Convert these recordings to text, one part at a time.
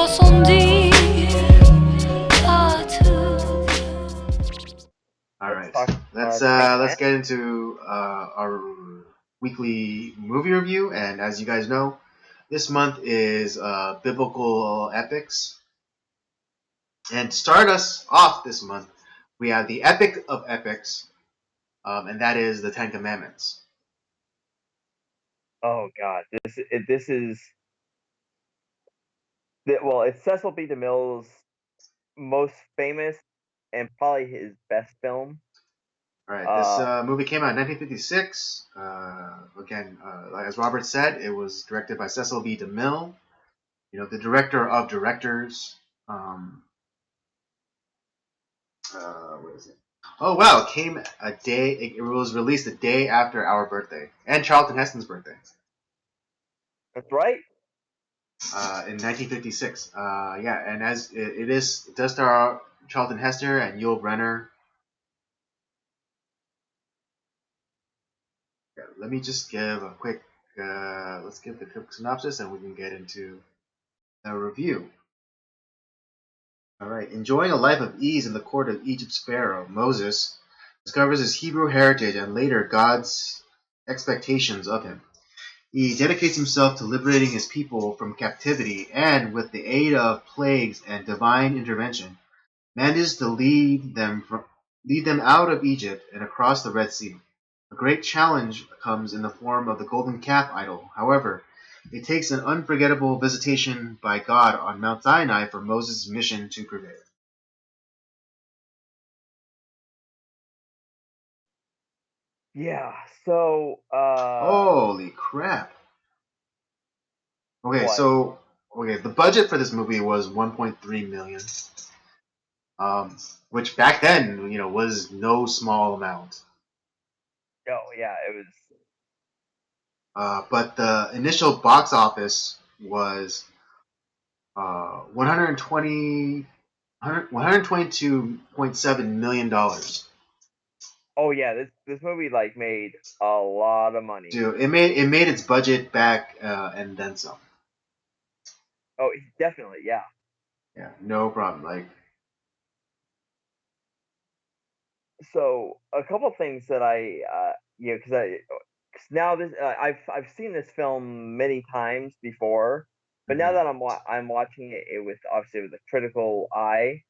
ressenti partout. All Let's right, talk let's Tank. get into our weekly movie review. And as you guys know, this month is biblical epics. And to start us off this month, we have the epic of epics, and that is the Ten Commandments. Oh God, this is well, it's Cecil B. DeMille's most famous and probably his best film. All right, this movie came out in 1956. Again, as Robert said, it was directed by Cecil B. DeMille. You know, the director of directors. Um, what is it? Oh wow! It came a day. It was released a day after our birthday and Charlton Heston's birthday That's right. in 1956. Yeah, and as it does star Charlton Heston and Yul Brynner. Yeah, let me just give a quick. Let's give the quick synopsis, and we can get into a review. All right. Enjoying a life of ease in the court of Egypt's pharaoh, Moses discovers his Hebrew heritage and later God's expectations of him. He dedicates himself to liberating his people from captivity and, with the aid of plagues and divine intervention, manages to lead them out of Egypt and across the Red Sea. A great challenge comes in the form of the golden calf idol. However, it takes an unforgettable visitation by God on Mount Sinai for Moses' mission to prevail. Yeah. So, Holy crap! Okay, what? so the budget for this movie was 1.3 million, which back then, was no small amount. Oh yeah, it was. But the initial box office was 120, 122.7 million dollars. Oh yeah, this movie like made a lot of money. Dude, it made its budget back and then some. Oh, definitely, yeah. Yeah, no problem. Like, So a couple things that because cause now this I've seen this film many times before, but now mhm. that I'm watching it with obviously with a critical eye,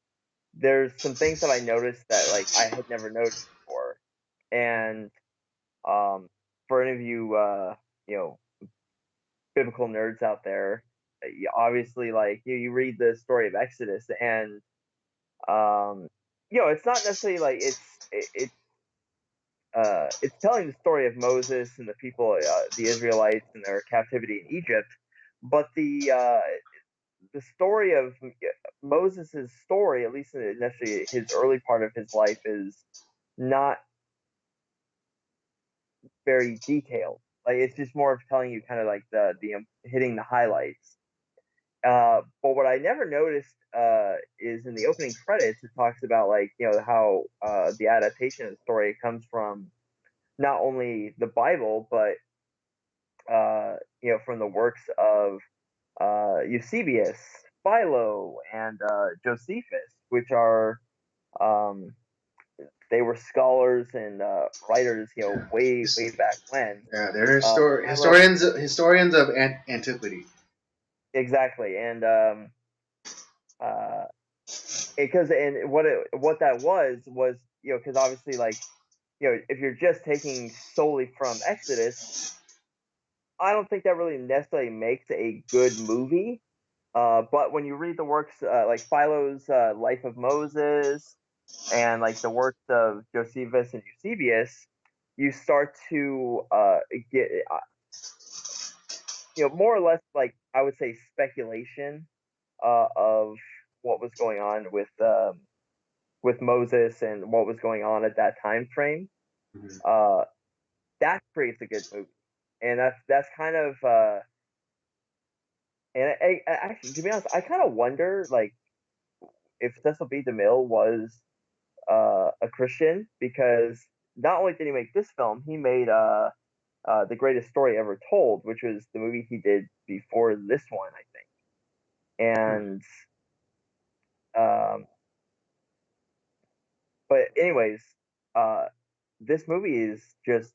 there's some things that I noticed that like I had never noticed before, and um, for any of you you know biblical nerds out there, obviously like you read the story of Exodus and um, it's not necessarily like it's telling the story of Moses and the people, the Israelites, and their captivity in Egypt. But the story of Moses' story, at least in necessarily his early part of his life, is not very detailed. Like it's just more of telling you kind of like the hitting the highlights. But what I never noticed is in the opening credits, it talks about like how the adaptation of the story comes from not only the Bible but from the works of Eusebius, Philo, and Josephus, which are um, they were scholars and writers, way back when. Yeah, they're I don't know historians of antiquity. exactly, and uh, because and what that was because obviously like if you're just taking solely from Exodus, I don't think that really necessarily makes a good movie. But when you read the works like Philo's Life of Moses and like the works of Josephus and Eusebius, you start to get more or less like I would say speculation of what was going on with Moses and what was going on at that time frame. Mhm. Uh, that creates a good movie, and that's kind of and actually to be honest, I kind of wonder like if Cecil B. DeMille was a Christian because not only did he make this film, he made The Greatest Story Ever Told, which was the movie he did before this one, I think. Hmm. And um, but anyways, uh, this movie is just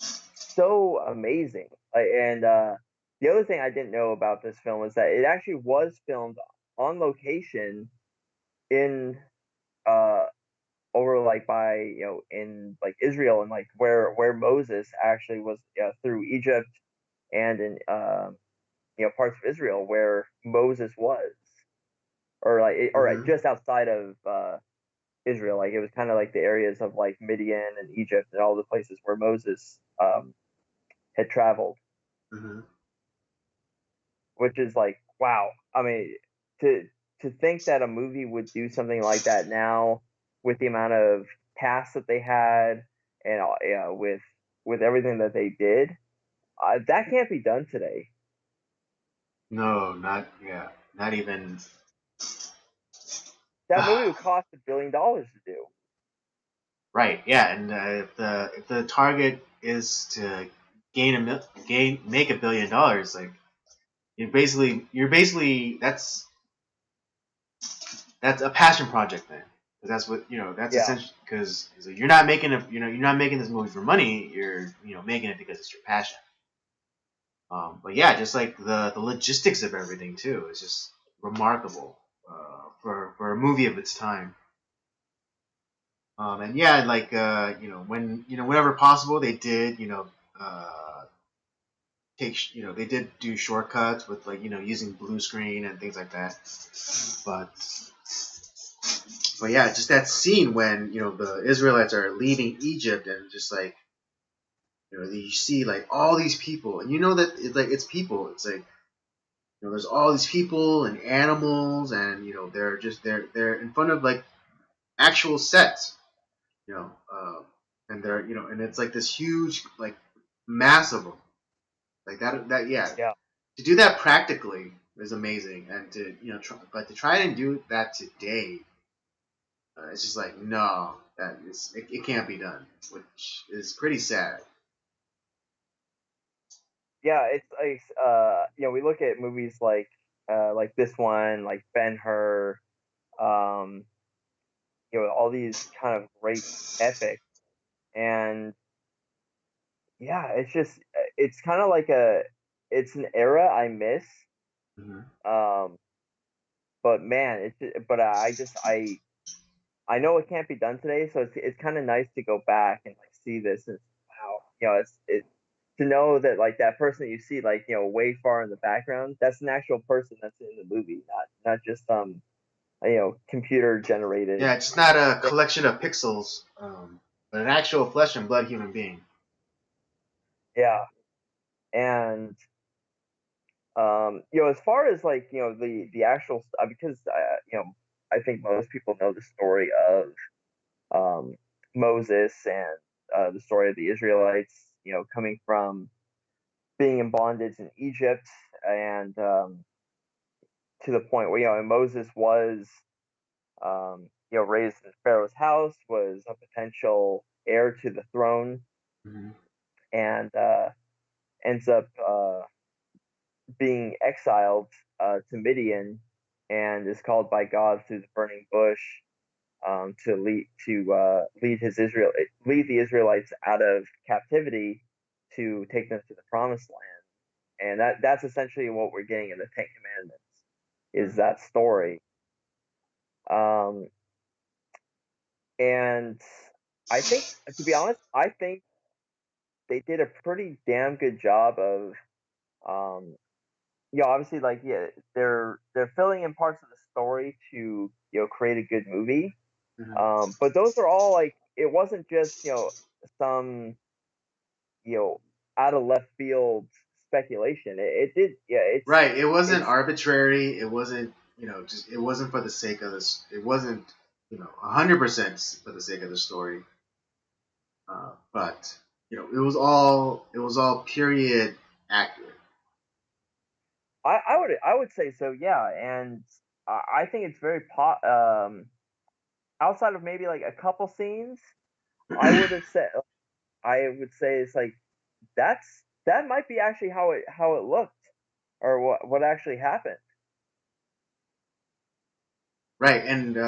so amazing. And the other thing I didn't know about this film is that it actually was filmed on location in uh over like by in like Israel, and like where Moses actually was, through Egypt, and in parts of Israel where Moses was, or Hmm. just outside of Israel. Like it was kind of like the areas of like Midian and Egypt and all the places where Moses had traveled, Hmm. which is like wow. I mean, to to think that a movie would do something like that now with the amount of casts that they had, and with everything that they did, that can't be done today. No, not yeah, not even. That movie would cost $1 billion to do. Right. Yeah, and if the target is to make $1 billion, like you're basically that's a passion project then. 'Cause that's what that's Yeah, essentially because you're not making you're not making this movie for money. You're making it because it's your passion. But yeah, just like the logistics of everything too is just remarkable for a movie of its time. And yeah, like when whenever possible, they did uh, they did do shortcuts with like using blue screen and things like that. But yeah, just that scene when the Israelites are leaving Egypt and just like you see like all these people and that it's people. It's like there's all these people and animals and they're in front of like actual sets. You know, and they're and it's like this huge like mass of them like that yeah, yeah, to do that practically is amazing, and to but to try and do that today, it's just like no, it can't be done, which is pretty sad. yeah. It's like we look at movies like this one, like Ben Hur, um, all these kind of great epics, and yeah, it's just it's kind of like it's an era I miss. Hmm. Um, but man, but I know it can't be done today, so it's kind of nice to go back and like see this, and wow, it's to know that like that person that you see like way far in the background, that's an actual person that's in the movie, not just computer generated Yeah, it's not a thing. collection of pixels, but an actual flesh and blood human being. Yeah, and as far as like the actual because I think most people know the story of um Moses, and the story of the Israelites, coming from being in bondage in Egypt, and to the point where and Moses was raised in Pharaoh's house, was a potential heir to the throne, Hmm. and ends up being exiled to Midian, and is called by God through the burning bush, to lead the Israelites out of captivity to take them to the promised land. And that's essentially what we're getting in the Ten Commandments, is Hmm. that story. Um, and I think, to be honest, I think they did a pretty damn good job of, um, obviously, like, yeah, they're filling in parts of the story to create a good movie. Hmm. But those are all like, it wasn't just some you know out of left field speculation. It did, yeah. Right. It wasn't It's arbitrary. It wasn't just it wasn't for the sake of this. It wasn't 100% for the sake of the story. But it was all period accurate. I would say so, yeah. And I think it's very outside of maybe like a couple scenes. I would have said I would say it's like that might be actually how it looked, or what actually happened. right, and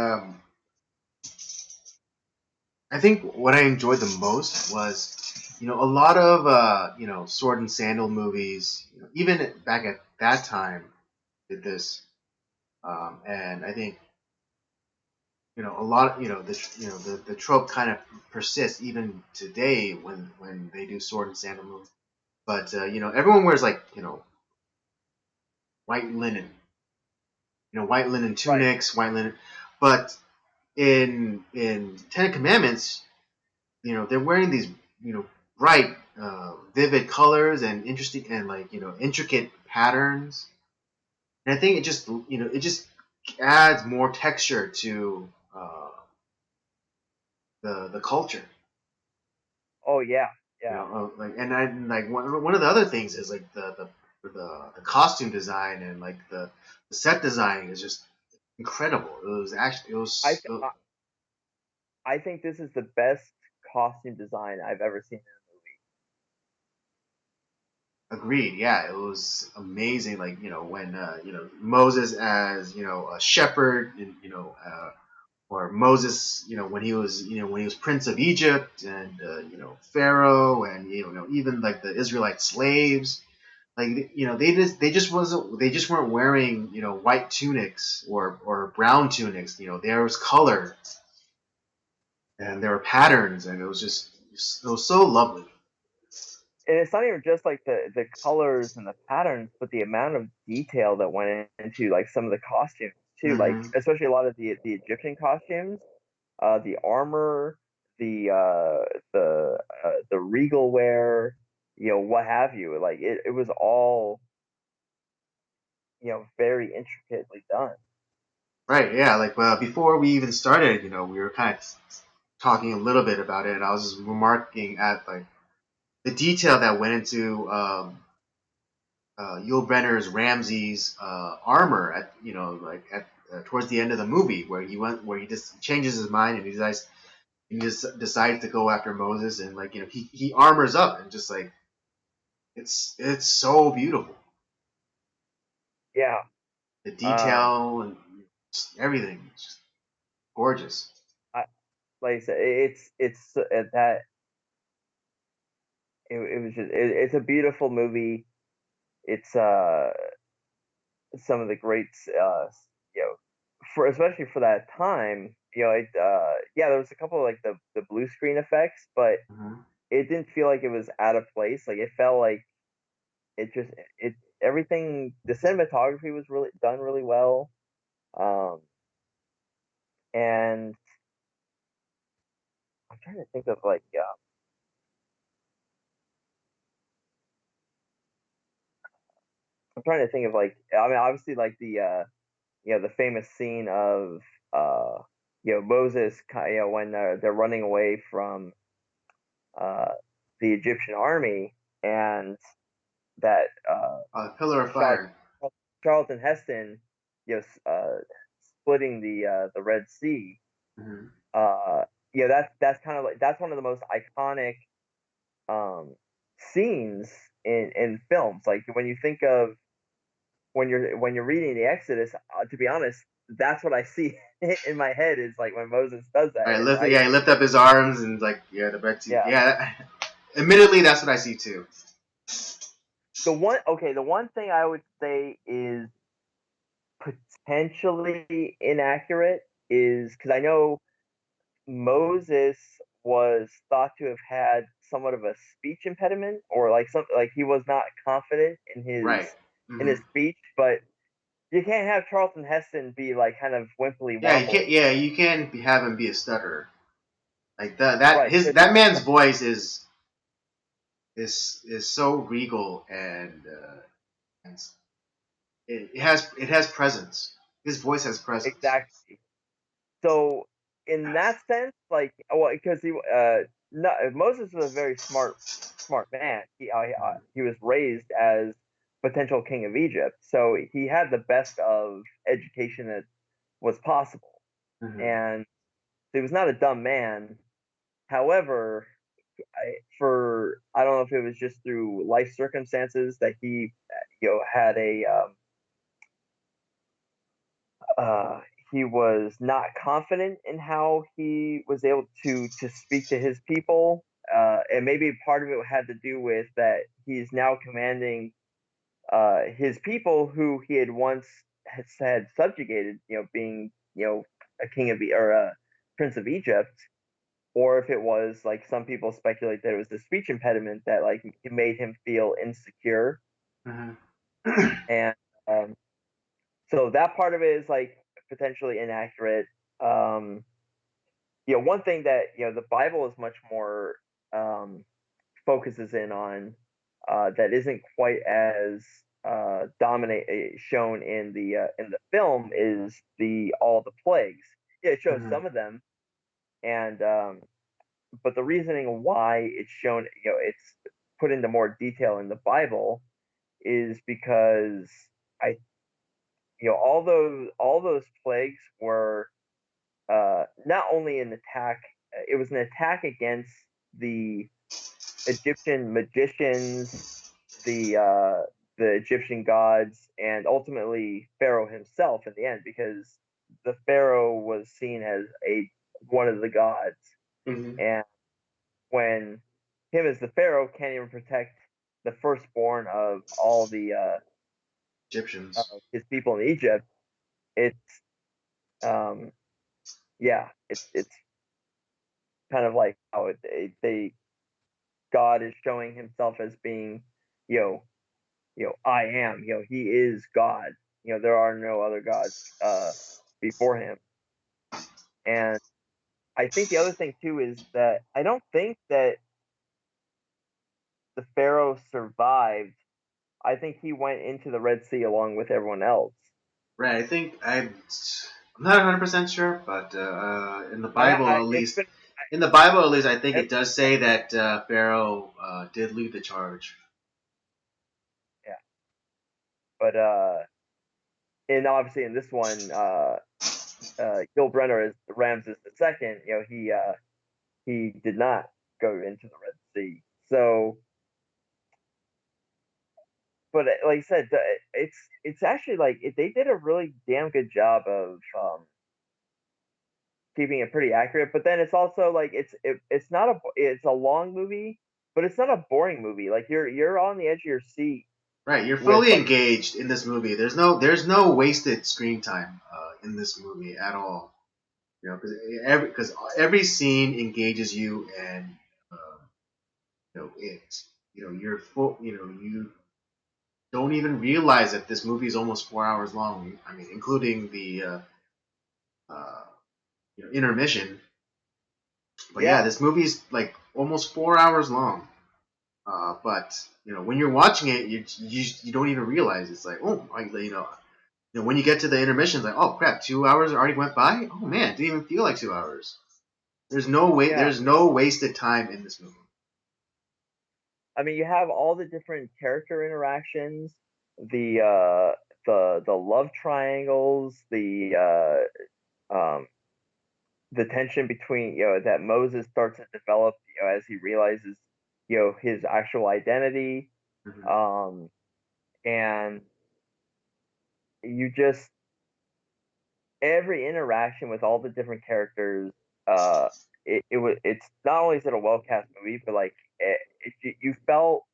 I think what I enjoyed the most was, a lot of sword and sandal movies, even back at that time, did this, and I think a lot, the trope kind of persists even today when they do sword and sandal movies. But everyone wears like white linen, white linen Right. tunics, white linen, but in Ten Commandments, they're wearing these bright, vivid colors and interesting and like intricate patterns. And I think it just adds more texture to the culture. Oh yeah, yeah. Like and I like one of the other things is like the costume design and like the set design is just incredible. It was actually it I was th- I I think this is the best costume design I've ever seen. agreed. Yeah, it was amazing. Like when Moses as a shepherd, and or Moses, when he was Prince of Egypt, and Pharaoh, and even like the Israelite slaves. Like they just weren't wearing white tunics or brown tunics. There was color and there were patterns, and it was so lovely. And it's not even just like the colors and the patterns, but the amount of detail that went into like some of the costumes too. Like Hmm. especially a lot of the Egyptian costumes, the armor, the regal wear, what have you. Like it was all very intricately done. Right? Yeah. Like before we even started, we were kind of talking a little bit about it, and I was just remarking at like the detail that went into Yul Brynner's Ramsey's armor at like at towards the end of the movie where he just changes his mind and he just decides to go after Moses, and like he armors up and just like it's so beautiful, Yeah. the Um. detail and just everything, it's just gorgeous. I, like I said, it's that it was just it's a beautiful movie. It's some of the greats, you know, for especially for that time. Yeah, there was a couple of like the blue screen effects, but Hmm. it didn't feel like it was out of place. Like it felt like it just it everything. The cinematography was really done really well. Um, and I'm trying to think of like I'm trying to think of like I mean obviously like the famous scene of uh Moses when they're running away from uh the Egyptian army, and that Pillar of Char- Fire. Charlton Heston splitting the Red Sea. Hmm. uh that's kind of like that's one of the most iconic um scenes in films. Like when you think of when you're reading the Exodus, to be honest, that's what I see in my head is like when Moses does that. Right, And yeah, he lift up his arms and like the Red Sea. yeah, Yeah, admittedly, that's what I see too. the one thing I would say is potentially inaccurate is because I know Moses was thought to have had somewhat of a speech impediment, or like something like he was not confident Right. in Hmm. his speech. But you can't have Charlton Heston be like kind of wimply Yeah, you can't. wobbly, Yeah, you can have him be a stutterer. Like that right? his that man's voice is so regal and it has presence. His voice has presence. Exactly. So in that sense, like, well, because no, Moses was a very smart man. He was raised as potential king of Egypt, so he had the best of education that was possible, Hmm. and he was not a dumb man. However, I don't know if it was just through life circumstances that he had a he was not confident in how he was able to speak to his people, and maybe part of it had to do with that he's now commanding his people who he had once had subjugated, being a king of or a prince of Egypt, or if it was like some people speculate that it was the speech impediment that like it made him feel insecure, Mhm. and um, so that part of it is like potentially inaccurate. Um, One thing that the Bible is much more focuses in on that isn't quite as dominate shown in the film is the all the plagues. Yeah, it shows Mhm. some of them, and but the reasoning why it's shown, it's put into more detail in the Bible is because I, all those plagues were not only an attack, it was an attack against the Egyptian magicians, the Egyptian gods, and ultimately Pharaoh himself in the end, because the Pharaoh was seen as a one of the gods, Mhm. and when him as the Pharaoh can't even protect the firstborn of all the Egyptians. his people in Egypt, it's um yeah, it's kind of like how they God is showing himself as being, you know, I am, he is God. There are no other gods uh, before him. And I think the other thing too is that I don't think that the Pharaoh survived. I think he went into the Red Sea along with everyone else. Right. I'm not 100% sure, but in the Bible at It's least, been I think I, it does say that Pharaoh did lead the charge. yeah, but and obviously in this one, Gil Brenner is Ramses the second. He did not go into the Red Sea. So, but like I said, it's actually like they did a really damn good job of keeping it pretty accurate. But then it's also like it's not it's a long movie, but it's not a boring movie. Like you're on the edge of your seat Right. You're with fully like engaged in this movie. There's no wasted screen time in this movie at all. Because every scene engages you, and uh, you're full. You don't even realize that this movie is almost 4 hours long. I mean, including the uh, intermission. But yeah, yeah this movie's like almost 4 hours long. But when you're watching it, you don't even realize it's like, oh, when you get to the intermission, it's like, oh crap, 2 hours already went by. Oh man, it didn't even feel like 2 hours. yeah. There's no wasted time in this movie. I mean, you have all the different character interactions, the uh, the love triangles, the tension between that Moses starts to develop as he realizes his actual identity, Hmm. um, and you just every interaction with all the different characters. Uh, it's not only is it a well cast movie, but like you felt.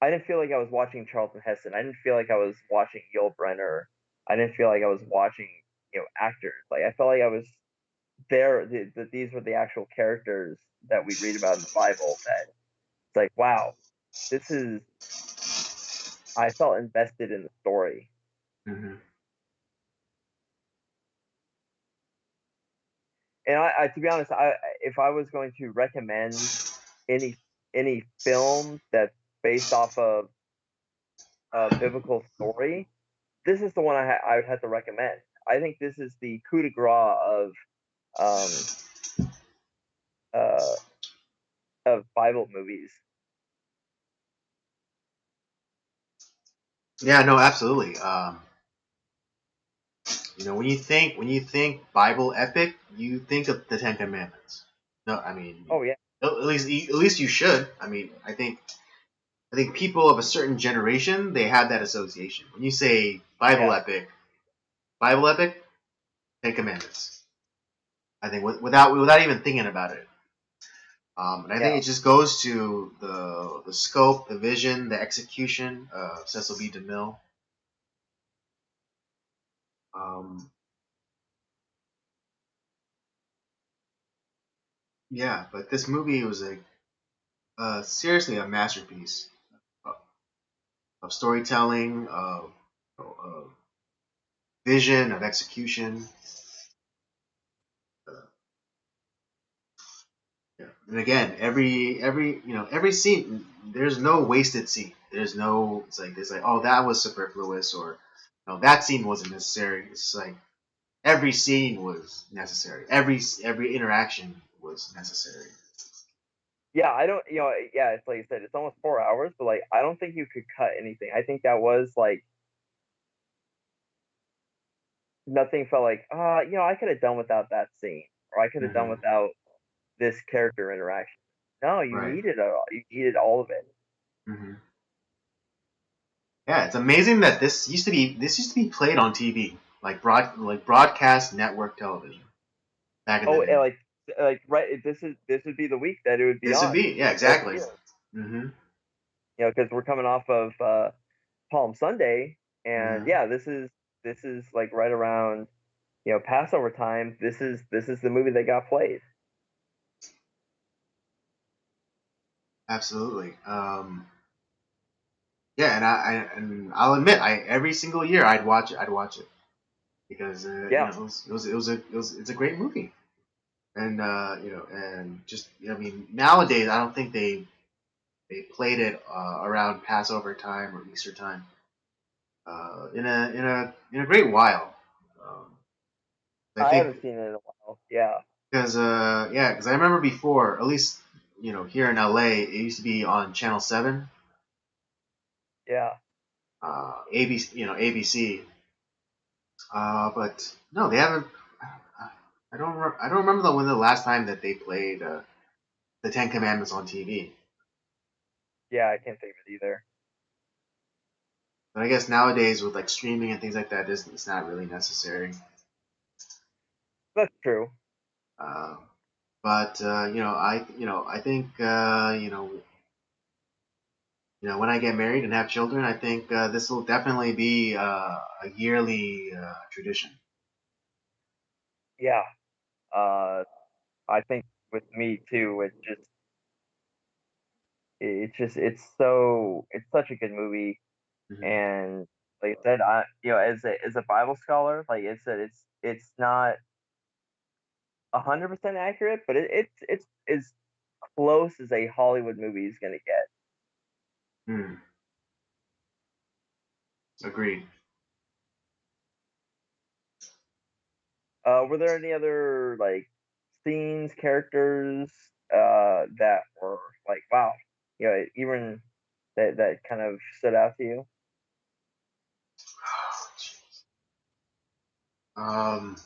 I didn't feel like I was watching Charlton Heston. I didn't feel like I was watching Yul Brenner. I didn't feel like I was watching actors. Like I felt like I was there. These were the actual characters that we read about in the Bible. That it's like, wow, this is. I felt invested in the story, Hmm. and to be honest, if I was going to recommend any any film that's based off of a biblical story, this is the one I would have to recommend. I think this is the coup de grace um, uh, of Bible movies. Yeah, no, absolutely. When you think Bible epic, you think of the Ten Commandments. No, I mean, Oh yeah, at least you should. I mean, I think people of a certain generation they have that association. When you say yeah, Bible epic, Ten Commandments. I think without even thinking about it. And I think Yeah. it just goes to the scope, the vision, the execution of Cecil B. DeMille. Um, yeah, but this movie was like seriously a masterpiece of, of storytelling, of vision, of execution. Uh, yeah. And again, every scene, there's no wasted scene. There's no it's like oh that was superfluous or no that scene wasn't necessary. It's like every scene was necessary. Every interaction was necessary. Yeah, I don't, yeah, it's like I said, it's almost 4 hours, but like, I don't think you could cut anything. I think that was like, nothing felt like, I could have done without that scene, or I could have done Hmm. without this character interaction. No, you Right. needed it all. You needed all of it. Hmm. Yeah, it's amazing that this used to be played on TV, like broadcast network television back in the Oh, and day. right. This would be the week that it would be This would on be yeah every exactly. year. Hmm. Because we're coming off of Palm Sunday, and Hmm. yeah, this is like right around Passover time. This is the movie that got played. Absolutely. Yeah, and I'll admit, I every single year I'd watch it. I'd watch it because Yeah, it's a great movie. And and just I mean, nowadays I don't think they played it around Passover time or Easter time in a great while. Um, I I think haven't seen it in a while. Yeah, because I remember before, at least here in LA, it used to be on Channel 7, yeah, ABC, ABC. But no, they haven't. I don't remember when the last time that they played the Ten Commandments on TV. yeah. I can't think of it either. But I guess nowadays with like streaming and things like that, it's not really necessary. That's true. Uh, but I think when I get married and have children, I think this will definitely be a yearly tradition. Yeah. Uh, I think with me too. It's such a good movie, Hmm. and like I said, as a Bible scholar, like I said, it's not 100% accurate, but it's as close as a Hollywood movie is gonna get. Hmm. Agreed. Were there any other like scenes, characters that were like, wow, even that kind of stood out to you? Um,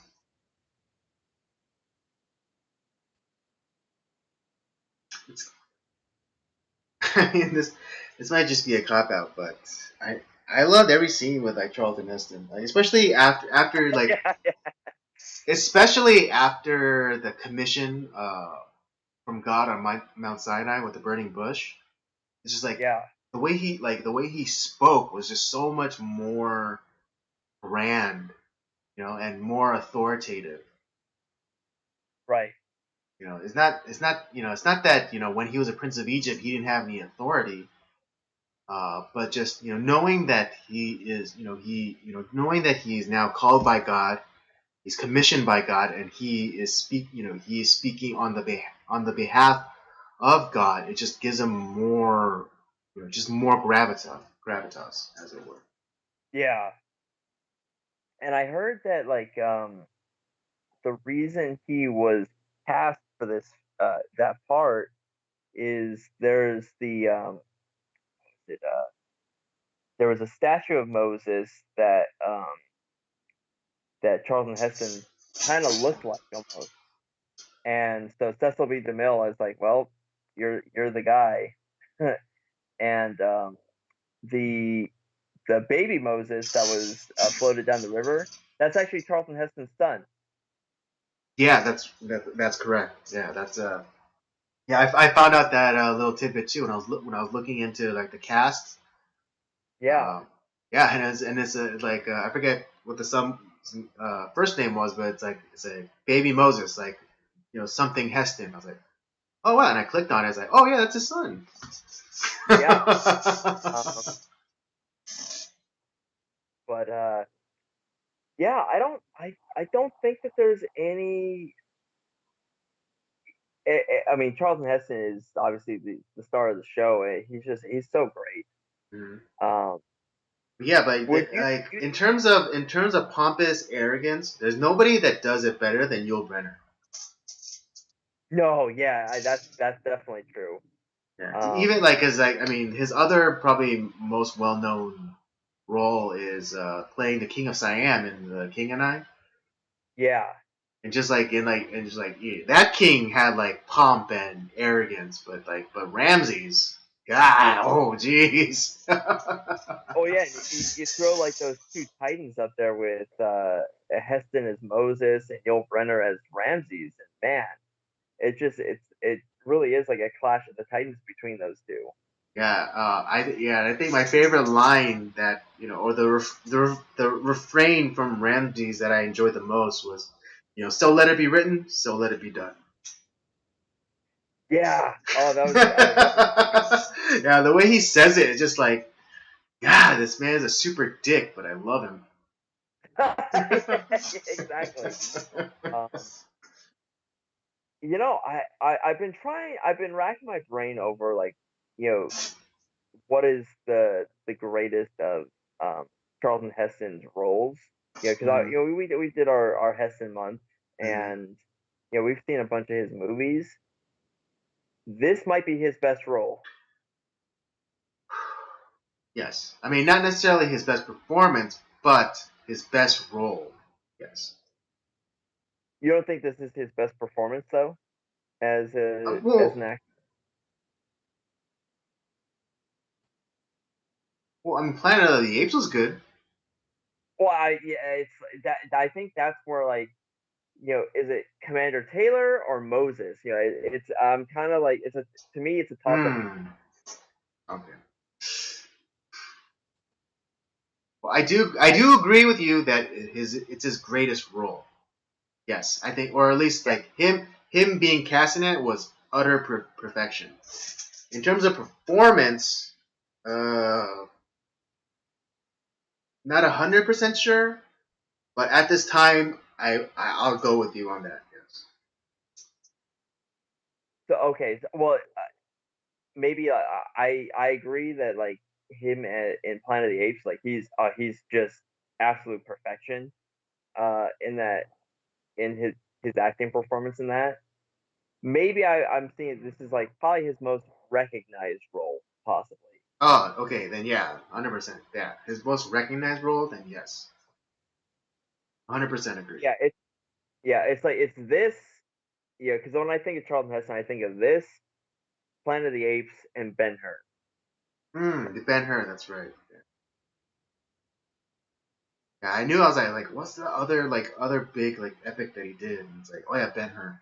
it's, I mean, this might just be a cop out, but I loved every scene with like Charlton Heston, like, Yeah, especially after the commission from God on Mount Sinai with the burning bush. It's just like yeah, the way he spoke was just so much more grand, and more authoritative. right, It's not that when he was a prince of Egypt he didn't have any authority, but just knowing that knowing that he is now called by God, he's commissioned by God, and he is speaking on on the behalf of God. It just gives him more, just more gravitas, as it were. yeah. And I heard that like the reason he was cast for this that part is it, there was a statue of Moses that Charlton Heston kind of looked like almost. And so Cecil B. DeMille is like, well, you're the guy. And the the baby Moses that was floated down the river, that's actually Charlton Heston's son. Yeah, that's correct. Yeah, that's yeah. I found out that little tidbit too when when I was looking into like the cast. Yeah, Yeah, and it's like I forget what the first name was, but it's a baby Moses, like something Heston. I was like, oh wow, and I clicked on it. I was like, oh yeah, that's his son. yeah. Um, but yeah, I don't think that there's any. I mean, Charlton Heston is obviously the star of the show. And he's so great. Mhm. Um, Yeah, but would like you? in terms of pompous arrogance, there's nobody that does it better than Yul Brynner. No, yeah, that's definitely true. Yeah, even Um, like as like I mean, his other probably most well known role is playing the King of Siam in The King and I. yeah. And just like and just like yeah, that king had like pomp and arrogance, but Ramses, God, oh jeez. Oh yeah, and you throw like those two titans up there with Heston as Moses and Yul Brynner as Ramses, and man, it really is like a clash of the titans between those two. Yeah, I think my favorite line that or the refrain from Ramses that I enjoyed the most was, so let it be written, so let it be done. Yeah. Oh, that was great. Yeah, the way he says it, it's just like, God, this man is a super dick, but I love him. Yeah, exactly. Um, I've been racking my brain over like, you know, what is the greatest of um, Charlton Heston's roles? Because Mhm, we did our Heston month, mhm. and we've seen a bunch of his movies. This might be his best role. Yes, I mean not necessarily his best performance, but his best role. Yes. You don't think this is his best performance though, as Well, an actor? I mean Planet of the Apes was good. Well, it's that I think that's where like is it Commander Taylor or Moses? It's kind of like to me it's a toss up between. Hmm. Okay. Well, I do agree with you that it's his greatest role. Yes, I think, or at least Yeah. like him being cast in it was utter perfection. In terms of performance, uh, not 100% sure, but at this time, I'll go with you on that. Yes. So okay, well maybe I agree that like him in Planet of the Apes, like he's just absolute perfection in that in his acting performance in that. Maybe I'm seeing this is like probably his most recognized role possibly. Oh, okay, then yeah, 100%. Yeah, his most recognized role, then yes, 100% agree. Yeah, it's like it's this because when I think of Charlton Heston, I think of this Planet of the Apes and Ben Hur. The Ben Hur, that's right. Yeah. Yeah, I knew I was like, what's the other big like epic that he did? And it's like, oh yeah, Ben Hur.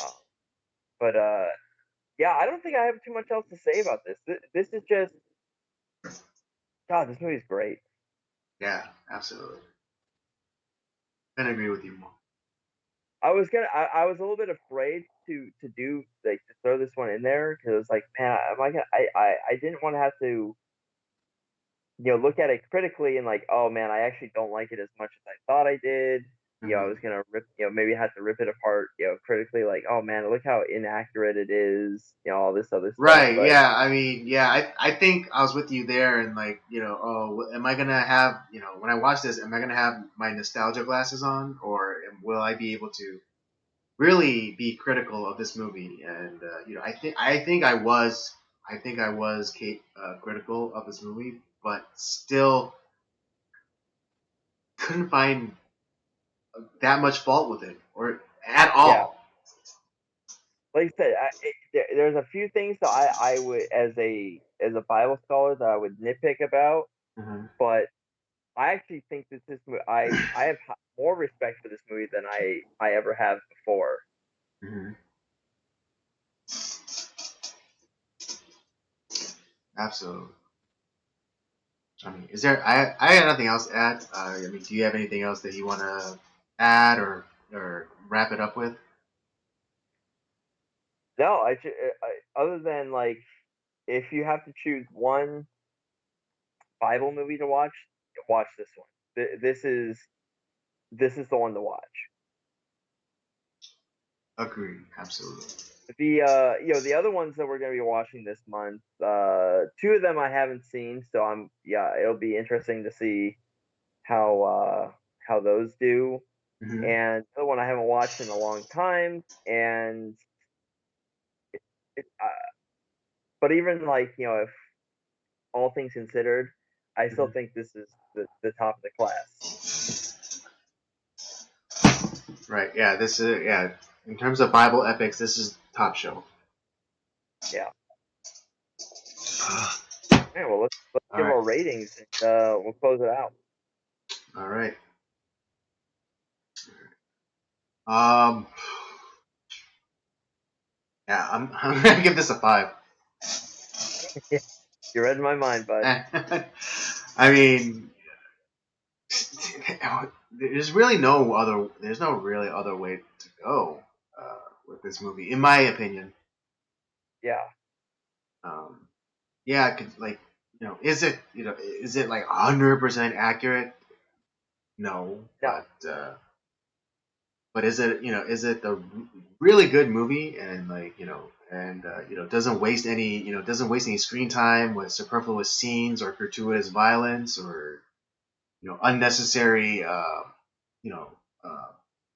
Uh, but yeah, I don't think I have too much else to say about this. This is just God. This movie's great. Yeah, absolutely. Couldn't agree with you more. I was a little bit afraid to do like to throw this one in there because it was like, man, am I gonna? I didn't want to have to look at it critically and like, oh man, I actually don't like it as much as I thought I did. I Hmm. was gonna rip, maybe have to rip it apart, critically, like, oh man, look how inaccurate it is, all this other stuff. Right. But Yeah. I mean, yeah. I think I was with you there, and like, am I gonna have, when I watch this, am I gonna have my nostalgia glasses on, or will I be able to really be critical of this movie? And I think I was critical of this movie, but still couldn't find that much fault with it, or at yeah, all. like I said, there's a few things that I would as a Bible scholar that I would nitpick about, Hmm. but I actually think that I have more respect for this movie than I ever have before. Hmm. Absolutely. I mean, is there? I got nothing else to add. I mean, do you have anything else that you want to add or wrap it up with? No, other than like if you have to choose one Bible movie to watch, watch this one. This is the one to watch. Agree. Absolutely. The other ones that we're gonna be watching this month, two of them I haven't seen, so it'll be interesting to see how those do. Hmm. And the other one I haven't watched in a long time, and it, but even like if all things considered, I still Hmm. think this is the top of the class. Right. Yeah. This is yeah. In terms of Bible epics, this is top shelf. Yeah. Yeah. Well, let's All give right. our ratings and we'll close it out. All right. Um. Yeah. I'm gonna give this a 5. Yeah, you read my mind, bud. I mean, there's really no other. There's no really other way to go with this movie, in my opinion. Yeah. Um, yeah, like is it like 100% accurate? No, No. but is it is it the really good movie and like and doesn't waste any doesn't waste any screen time with superfluous scenes or gratuitous violence or unnecessary you know uh,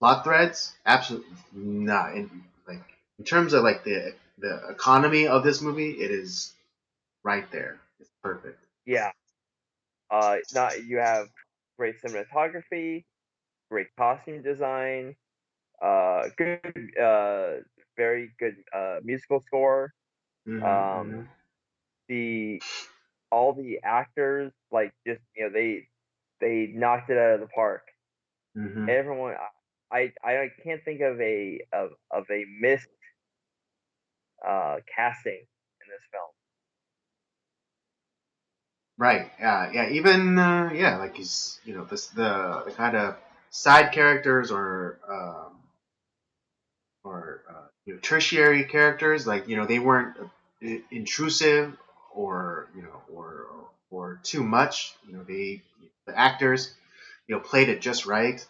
plot threads? Absolutely not. Like in terms of like the economy of this movie, it is right there. It's perfect. Yeah. Not you have great cinematography, great costume design, good, very good musical score. Mm-hmm, Um, the all the actors like just they knocked it out of the park. mm-hmm. Everyone, I can't think of a missed casting in this film. Right. Yeah. Yeah. Even yeah, like he's this the kind of side characters or tertiary characters, like they weren't intrusive or or too much. The actors played it just right.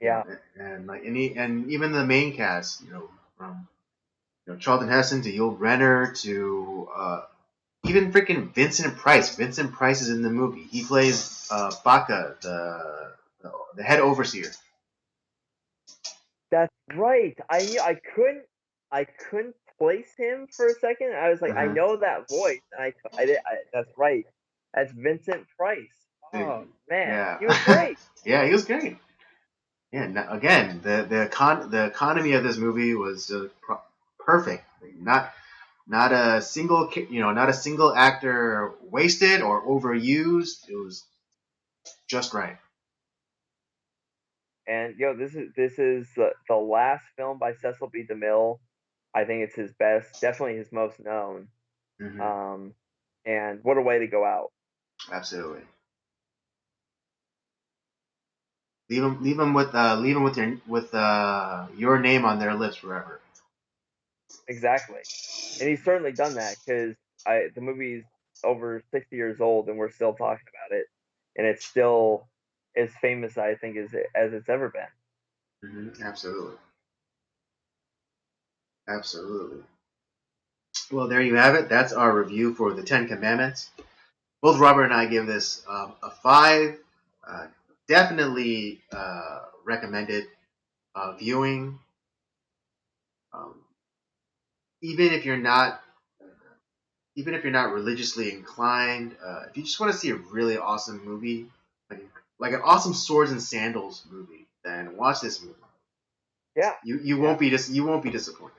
Yeah, And like and even the main cast, from Charlton Heston to Yul Brynner to even freaking Vincent Price. Vincent Price is in the movie. He plays Baka, the head overseer. that's right. I couldn't place him for a second. I was like, I Uh-huh. know that voice. And that's right. That's Vincent Price. Oh man, Yeah, he was great. yeah, he was great. Yeah, again, the economy of this movie was perfect. Not a single not a single actor wasted or overused. It was just right. And this is the last film by Cecil B. DeMille. I think it's his best, definitely his most known. Hmm. Um, and what a way to go out! Absolutely. Leave them with your name on their lips forever. Exactly, and he's certainly done that because the movie's over 60 years old, and we're still talking about it, and it's still as famous, I think, as it's ever been. Absolutely. Absolutely. Well, there you have it. That's our review for the Ten Commandments. Both Robert and I give this a 5. Definitely recommended viewing. Um, even if you're not, even if you're not religiously inclined, if you just want to see a really awesome movie, like like an awesome swords and sandals movie, then watch this movie. Yeah, You yeah. won't be you won't be disappointed.